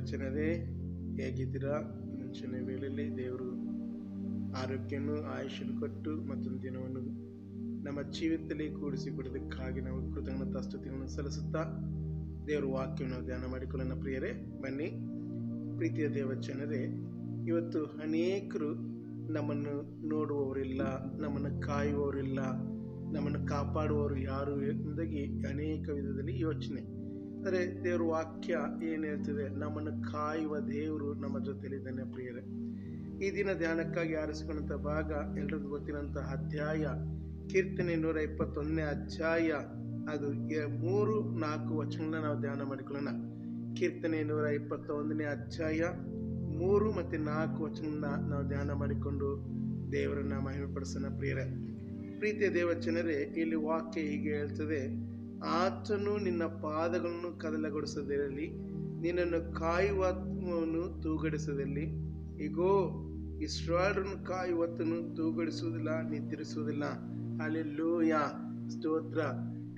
ದೇವಚನರೇ, ಹೇಗಿದ್ದೀರಾ? ಮುಂಚಿನ ವೇಳೆಯಲ್ಲಿ ದೇವರು ಆರೋಗ್ಯವನ್ನು ಆಯುಷ್ಯನ್ನು ಕೊಟ್ಟು ಮತ್ತೊಂದು ದಿನವನ್ನು ನಮ್ಮ ಜೀವಿತದಲ್ಲಿ ಕೂಡಿಸಿಕೊಡೋದಕ್ಕಾಗಿ ನಾವು ಕೃತಜ್ಞತಾ ಸ್ತುತಿಗಳನ್ನು ಸಲ್ಲಿಸುತ್ತಾ ದೇವರ ವಾಕ್ಯವನ್ನು ಧ್ಯಾನ ಮಾಡಿಕೊಳ್ಳೋಣ. ಪ್ರಿಯರೇ, ಬನ್ನಿ. ಪ್ರೀತಿಯ ದೇವಚನರೇ, ಇವತ್ತು ಅನೇಕರು ನಮ್ಮನ್ನು ನೋಡುವವರಿಲ್ಲ, ನಮ್ಮನ್ನು ಕಾಯುವವರಿಲ್ಲ, ನಮ್ಮನ್ನು ಕಾಪಾಡುವವರು ಯಾರು ಎಂದಾಗಿ ಅನೇಕ ವಿಧದಲ್ಲಿ ಯೋಚನೆ. ಆದರೆ ದೇವರ ವಾಕ್ಯ ಏನು ಹೇಳ್ತಿದೆ? ನಮ್ಮನ್ನು ಕಾಯುವ ದೇವರು ನಮ್ಮ ಜೊತೆಲಿದ್ದಾನೆ. ಪ್ರಿಯರೇ, ಈ ದಿನ ಧ್ಯಾನಕ್ಕಾಗಿ ಆರಿಸಿಕೊಂಡಂಥ ಭಾಗ ಎಲ್ಲರಿಗೂ ಗೊತ್ತಿರೋಂಥ ಅಧ್ಯಾಯ ಕೀರ್ತನೆ 121ನೇ ಅಧ್ಯಾಯ. ಅದು 3-4 ವಚನಗಳನ್ನ ನಾವು ಧ್ಯಾನ ಮಾಡಿಕೊಳ್ಳೋಣ. ಕೀರ್ತನೆ 121ನೇ ಅಧ್ಯಾಯ 3 ಮತ್ತು 4 ವಚನಗಳನ್ನ ನಾವು ಧ್ಯಾನ ಮಾಡಿಕೊಂಡು ದೇವರನ್ನ ಮಹಿಮೆಪಡಿಸೋಣ. ಪ್ರೀತಿಯ ದೇವಚನರೇ, ಇಲ್ಲಿ ವಾಕ್ಯ ಹೀಗೆ ಹೇಳ್ತದೆ: ಆತನು ನಿನ್ನ ಪಾದಗಳನ್ನು ಕದಲಗೊಳಿಸದಿರಲಿ, ನಿನ್ನನ್ನು ಕಾಯುವವನು ತೂಗಡಿಸದಿರಲಿ. ಈಗೋ, ಇಸ್ರಾಯೇಲರನ್ನು ಕಾಯುವತನು ತೂಗಡಿಸುವುದಿಲ್ಲ, ನಿದ್ರಿಸುವುದಿಲ್ಲ. ಹಲ್ಲೆಲೂಯಾ, ಸ್ತೋತ್ರ.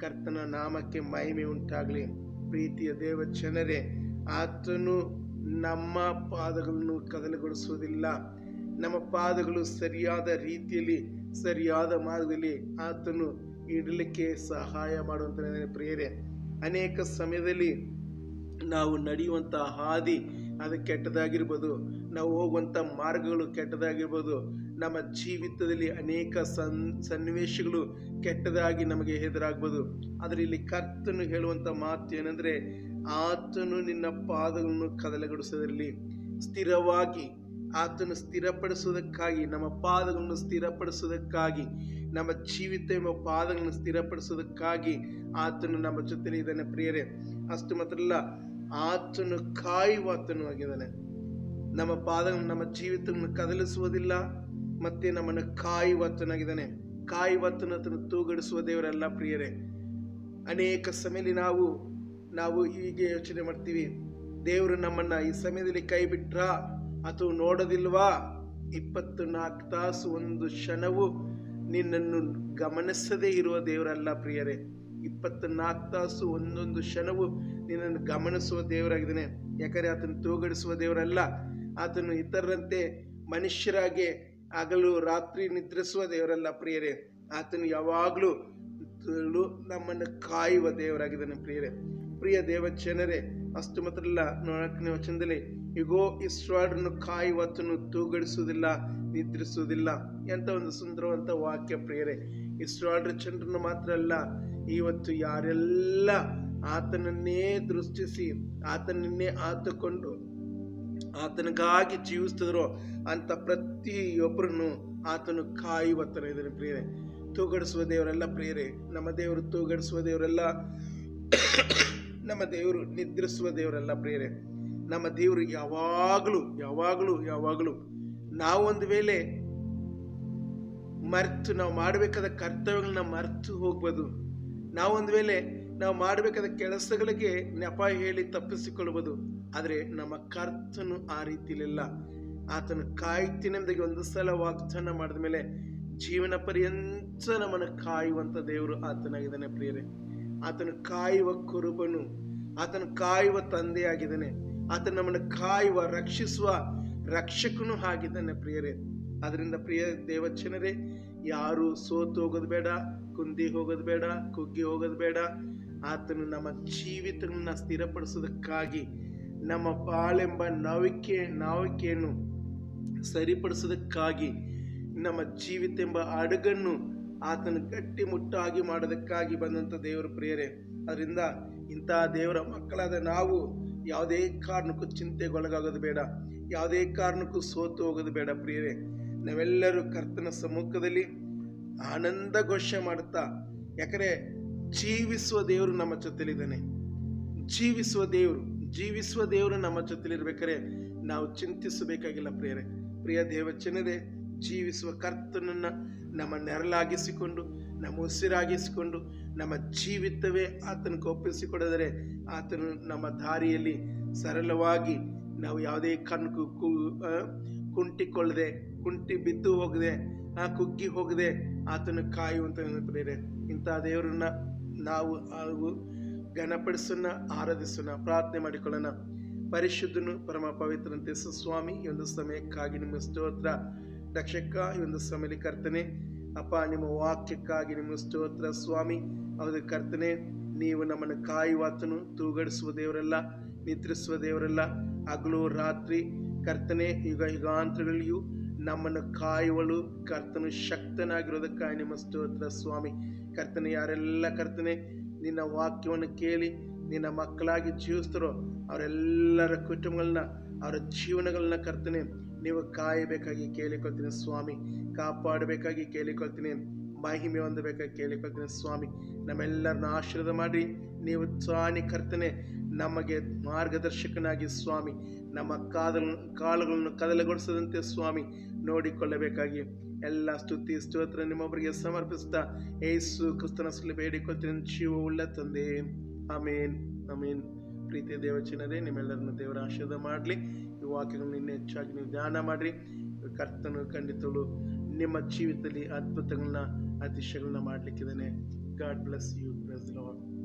ಕರ್ತನ ನಾಮಕ್ಕೆ ಮಹಿಮೆ ಉಂಟಾಗಲಿ. ಪ್ರೀತಿಯ ದೇವಚನರೇ, ಆತನು ನಮ್ಮ ಪಾದಗಳನ್ನು ಕದಲಗೊಳಿಸುವುದಿಲ್ಲ. ನಮ್ಮ ಪಾದಗಳು ಸರಿಯಾದ ರೀತಿಯಲ್ಲಿ, ಸರಿಯಾದ ಮಾರ್ಗದಲ್ಲಿ ಆತನು ಇಡಲಿಕ್ಕೆ ಸಹಾಯ ಮಾಡುವಂತ ಪ್ರಿಯರೇ, ಅನೇಕ ಸಮಯದಲ್ಲಿ ನಾವು ನಡೆಯುವಂಥ ಹಾದಿ ಅದು ಕೆಟ್ಟದಾಗಿರ್ಬೋದು, ನಾವು ಹೋಗುವಂಥ ಮಾರ್ಗಗಳು ಕೆಟ್ಟದಾಗಿರ್ಬೋದು, ನಮ್ಮ ಜೀವಿತದಲ್ಲಿ ಅನೇಕ ಸನ್ನಿವೇಶಗಳು ಕೆಟ್ಟದಾಗಿ ನಮಗೆ ಎದುರಾಗ್ಬೋದು. ಆದರೆ ಇಲ್ಲಿ ಕರ್ತನು ಹೇಳುವಂಥ ಮಾತು ಏನಂದರೆ, ಆತನು ನಿನ್ನ ಪಾದಗಳನ್ನು ಕದಲಗೊಳಿಸದಿರಲಿ. ಸ್ಥಿರವಾಗಿ ಆತನು ಸ್ಥಿರಪಡಿಸುವುದಕ್ಕಾಗಿ, ನಮ್ಮ ಪಾದಗಳನ್ನು ಸ್ಥಿರಪಡಿಸುವುದಕ್ಕಾಗಿ, ನಮ್ಮ ಜೀವಿತ ಎಂಬ ಪಾದಗಳನ್ನು ಸ್ಥಿರಪಡಿಸುವುದಕ್ಕಾಗಿ ಆತನು ನಮ್ಮ ಜೊತೆಲಿ ಇದ್ದಾನೆ. ಪ್ರಿಯರೇ, ಅಷ್ಟು ಮಾತ್ರ ಅಲ್ಲ, ಆತನು ಕಾಯುವಾತನು ಆಗಿದ್ದಾನೆ. ನಮ್ಮ ಪಾದಗಳನ್ನು, ನಮ್ಮ ಜೀವಿತವನ್ನು ಕದಲಿಸುವುದಿಲ್ಲ, ಮತ್ತೆ ನಮ್ಮನ್ನು ಕಾಯುವಾತನಾಗಿದ್ದಾನೆ. ಕಾಯುವಾತನು ತೂಗಡಿಸುವ ದೇವರಲ್ಲ. ಪ್ರಿಯರೇ, ಅನೇಕ ಸಮಯದಲ್ಲಿ ನಾವು ಹೀಗೆ ಯೋಚನೆ ಮಾಡ್ತೀವಿ: ದೇವರು ನಮ್ಮನ್ನ ಈ ಸಮಯದಲ್ಲಿ ಕೈ ಬಿಟ್ರ ಅಥವಾ ನೋಡೋದಿಲ್ವಾ? 24 ತಾಸು ಒಂದು ಕ್ಷಣವು ನಿನ್ನನ್ನು ಗಮನಿಸದೇ ಇರುವ ದೇವರಲ್ಲ. ಪ್ರಿಯರೇ, 24 ತಾಸು ಒಂದೊಂದು ಕ್ಷಣವು ನಿನ್ನನ್ನು ಗಮನಿಸುವ ದೇವರಾಗಿದ್ದಾನೆ. ಯಾಕಂದರೆ ಆತನು ತೂಗಡಿಸುವ ದೇವರಲ್ಲ. ಆತನು ಇತರರಂತೆ ಮನುಷ್ಯರಾಗಿ ಹಗಲು ರಾತ್ರಿ ನಿದ್ರಿಸುವ ದೇವರಲ್ಲ. ಪ್ರಿಯರೇ, ಆತನು ಯಾವಾಗಲೂ ನಮ್ಮನ್ನು ಕಾಯುವ ದೇವರಾಗಿದ್ದಾನೆ. ಪ್ರಿಯ ದೇವಜನರೇ, ಅಷ್ಟು ಮಾತ್ರ ಅಲ್ಲ, 4ನೇ ವಚನದಲ್ಲಿ ಈಗೋ, ಇಸ್ರಾಯೇಲರನ್ನು ಕಾಯುವಾತನು ತೂಗಡಿಸುವುದಿಲ್ಲ, ನಿದ್ರಿಸುವುದಿಲ್ಲ. ಎಂತ ಒಂದು ಸುಂದರವಂತ ವಾಕ್ಯ. ಪ್ರಿಯರೇ, ಇಸ್ರಾಯೇಲರ ಜನರನ್ನು ಮಾತ್ರ ಅಲ್ಲ, ಇವತ್ತು ಯಾರೆಲ್ಲ ಆತನನ್ನೇ ದೃಷ್ಟಿಸಿ, ಆತನನ್ನೇ ಆತುಕೊಂಡು ಆತನಿಗಾಗಿ ಜೀವಿಸ್ತದರೋ ಅಂತ ಪ್ರತಿಯೊಬ್ಬರನ್ನು ಆತನು ಕಾಯುವತನ ಇದ್ದಾನೆ. ಪ್ರಿಯರೇ, ತೂಗಡಿಸುವ ದೇವರಲ್ಲ. ಪ್ರಿಯರೇ, ನಮ್ಮ ದೇವರು ತೂಗಡಿಸುವ ದೇವರಲ್ಲ. ನಮ್ಮ ದೇವರು ನಿದ್ರಿಸುವ ದೇವರಲ್ಲ. ಪ್ರಿಯರೇ, ನಮ್ಮ ದೇವರು ಯಾವಾಗಲೂ ಯಾವಾಗಲೂ ಯಾವಾಗಲೂ ನಾವು ಒಂದು ವೇಳೆ ಮರೆತು, ನಾವು ಮಾಡಬೇಕಾದ ಕರ್ತವ್ಯಗಳನ್ನ ಮರೆತು ಹೋಗ್ಬೋದು. ನಾವೊಂದು ವೇಳೆ ನಾವು ಮಾಡಬೇಕಾದ ಕೆಲಸಗಳಿಗೆ ನೆಪ ಹೇಳಿ ತಪ್ಪಿಸಿಕೊಳ್ಬೋದು. ಆದರೆ ನಮ್ಮ ಕರ್ತನು ಆ ರೀತಿಲಿಲ್ಲ. ಆತನು ಕಾಯ್ತಿನೆಂದಾಗಿ ಒಂದು ಸಲ ವಾಗ್ದಾನ ಮಾಡಿದ ಮೇಲೆ ಜೀವನ ಪರ್ಯಂತ ನಮ್ಮನ್ನು ಕಾಯುವಂಥ ದೇವರು ಆತನಾಗಿದ್ದಾನೆ. ಪ್ರಿಯರೇ, ಆತನು ಕಾಯುವ ಕುರುಬನು, ಆತನು ಕಾಯುವ ತಂದೆಯಾಗಿದ್ದಾನೆ. ಆತನು ನಮ್ಮನ್ನು ಕಾಯುವ, ರಕ್ಷಿಸುವ ರಕ್ಷಕನು ಆಗಿದ್ದಾನೆ. ಪ್ರಿಯರೇ, ಅದರಿಂದ ಪ್ರಿಯ ದೇವಜನರೇ, ಯಾರು ಸೋತು ಹೋಗೋದು ಬೇಡ, ಕುಂದಿ ಹೋಗೋದು ಬೇಡ, ಕುಗ್ಗಿ ಹೋಗೋದು ಬೇಡ. ಆತನು ನಮ್ಮ ಜೀವಿತಗಳನ್ನ ಸ್ಥಿರಪಡಿಸೋದಕ್ಕಾಗಿ, ನಮ್ಮ ಬಾಳೆಂಬ ನಾವಿಕೆಯನ್ನು ಸರಿಪಡಿಸೋದಕ್ಕಾಗಿ, ನಮ್ಮ ಜೀವಿತ ಎಂಬ ಹಡಗನ್ನು ಆತನು ಗಟ್ಟಿಮುಟ್ಟಾಗಿ ಮಾಡೋದಕ್ಕಾಗಿ ಬಂದಂಥ ದೇವರು. ಪ್ರಿಯರೇ, ಅದರಿಂದ ಇಂತಹ ದೇವರ ಮಕ್ಕಳಾದ ನಾವು ಯಾವುದೇ ಕಾರಣಕ್ಕೂ ಚಿಂತೆಗೊಳಗಾಗೋದು ಬೇಡ, ಯಾವುದೇ ಕಾರಣಕ್ಕೂ ಸೋತು ಹೋಗೋದು ಬೇಡ. ಪ್ರಿಯರೇ, ನಾವೆಲ್ಲರೂ ಕರ್ತನ ಸಮ್ಮುಖದಲ್ಲಿ ಆನಂದ ಘೋಷ ಮಾಡುತ್ತಾ, ಯಾಕಂದರೆ ಜೀವಿಸುವ ದೇವರು ನಮ್ಮ ಜೊತೆಲಿದ್ದಾನೆ. ಜೀವಿಸುವ ದೇವರು ನಮ್ಮ ಜೊತೆಲಿರ್ಬೇಕಾದ್ರೆ ನಾವು ಚಿಂತಿಸಬೇಕಾಗಿಲ್ಲ. ಪ್ರಿಯ ದೇವಜನರೇ, ಜೀವಿಸುವ ಕರ್ತನನ್ನು ನಮ್ಮ ನೆರಳಾಗಿಸಿಕೊಂಡು, ನಮ್ಮ ಉಸಿರಾಗಿಸಿಕೊಂಡು, ನಮ್ಮ ಜೀವಿತವೇ ಆತನಿಗೆ ಒಪ್ಪಿಸಿಕೊಡಿದರೆ ಆತನು ನಮ್ಮ ದಾರಿಯಲ್ಲಿ ಸರಳವಾಗಿ, ನಾವು ಯಾವುದೇ ಕಾರಣಕ್ಕೂ ಕುಂಟಿ ಬಿದ್ದು ಹೋಗದೆ, ಕುಗ್ಗಿ ಹೋಗದೆ ಆತನು ಕಾಯುವಂತ ಪ್ರಿಯರೇ, ಇಂತಹ ದೇವರನ್ನ ನಾವು ಘನಪಡಿಸೋಣ, ಆರಾಧಿಸೋಣ, ಪ್ರಾರ್ಥನೆ ಮಾಡಿಕೊಳ್ಳೋಣ. ಪರಿಶುದ್ಧನು ಪರಮ ಪವಿತ್ರಂತೆ ಸ್ವಾಮಿ, ಈ ಒಂದು ಸಮಯಕ್ಕಾಗಿ ನಿಮ್ಮ ಸ್ತೋತ್ರ. ರಕ್ಷಕ, ಈ ಒಂದು ಸಮಯದಲ್ಲಿ ಕರ್ತನೆ ಅಪ್ಪ, ನಿಮ್ಮ ವಾಕ್ಯಕ್ಕಾಗಿ ನಿಮ್ಮ ಸ್ತೋತ್ರ ಸ್ವಾಮಿ. ಹೌದು ಕರ್ತನೆ, ನೀವು ನಮ್ಮನ್ನು ಕಾಯುವಾತನು, ತೂಗಡಿಸುವ ದೇವರಲ್ಲ, ನಿದ್ರಿಸುವ ದೇವರಲ್ಲ. ಹಗಲು ರಾತ್ರಿ ಕರ್ತನೆ ಯುಗಾಂತರಗಳಲ್ಲಿಯೂ ನಮ್ಮನ್ನು ಕಾಯುವಳು ಕರ್ತನು ಶಕ್ತನಾಗಿರೋದಕ್ಕಾಗಿ ನಿಮ್ಮ ಸ್ತೋತ್ರ ಸ್ವಾಮಿ. ಕರ್ತನೆ, ಯಾರೆಲ್ಲ ಕರ್ತನೆ ನಿನ್ನ ವಾಕ್ಯವನ್ನು ಕೇಳಿ ನಿನ್ನ ಮಕ್ಕಳಾಗಿ ಜೀವಿಸ್ತಾರೋ ಅವರೆಲ್ಲರ ಕುಟುಂಬಗಳನ್ನ, ಅವರ ಜೀವನಗಳನ್ನ ಕರ್ತನೆ ನೀವು ಕಾಯಬೇಕಾಗಿ ಕೇಳಿಕೊಳ್ತೀನಿ ಸ್ವಾಮಿ. ಕಾಪಾಡಬೇಕಾಗಿ ಕೇಳಿಕೊಳ್ತೀನಿ, ಮಹಿಮೆ ಹೊಂದಬೇಕಾಗಿ ಕೇಳಿಕೊಳ್ತೀನಿ ಸ್ವಾಮಿ. ನಮ್ಮೆಲ್ಲರನ್ನ ಆಶೀರ್ವಾದ ಮಾಡಿ ನೀವು ಸ್ವಾಮಿ ಕರ್ತನೆ ನಮಗೆ ಮಾರ್ಗದರ್ಶಕನಾಗಿ ಸ್ವಾಮಿ, ನಮ್ಮ ಕಾಲುಗಳನ್ನು ಕದಲಗೊಳಿಸದಂತೆ ಸ್ವಾಮಿ ನೋಡಿಕೊಳ್ಳಬೇಕಾಗಿ ಎಲ್ಲ ಸ್ತುತಿ ಸ್ತೋತ್ರ ನಿಮ್ಮೊಬ್ಬರಿಗೆ ಸಮರ್ಪಿಸ್ತಾ ಯೇಸು ಕ್ರಿಸ್ತನ ಹೆಸರಲ್ಲಿ ಬೇಡಿಕೊಳ್ತೀನಿ, ಜೀವವುಳ್ಳ ತಂದೆ. ಆಮೇನ್ ಆಮೇನ್. ಪ್ರೀತಿಯ ದೇವಚನರೇ, ನಿಮ್ಮೆಲ್ಲರನ್ನು ದೇವರ ಆಶೀರ್ವಾದ ಮಾಡಲಿ. ಈ ವಾಕ್ಯಗಳನ್ನು ಇನ್ನೂ ಹೆಚ್ಚಾಗಿ ನೀವು ಧ್ಯಾನ ಮಾಡಿರಿ. ಕರ್ತನು ಖಂಡಿತಗಳು ನಿಮ್ಮ ಜೀವಿತದಲ್ಲಿ ಅದ್ಭುತಗಳನ್ನ, ಅತಿಶಯಗಳನ್ನ ಮಾಡಲಿಕ್ಕಿದ್ದಾನೆ. God bless you. Praise the lord.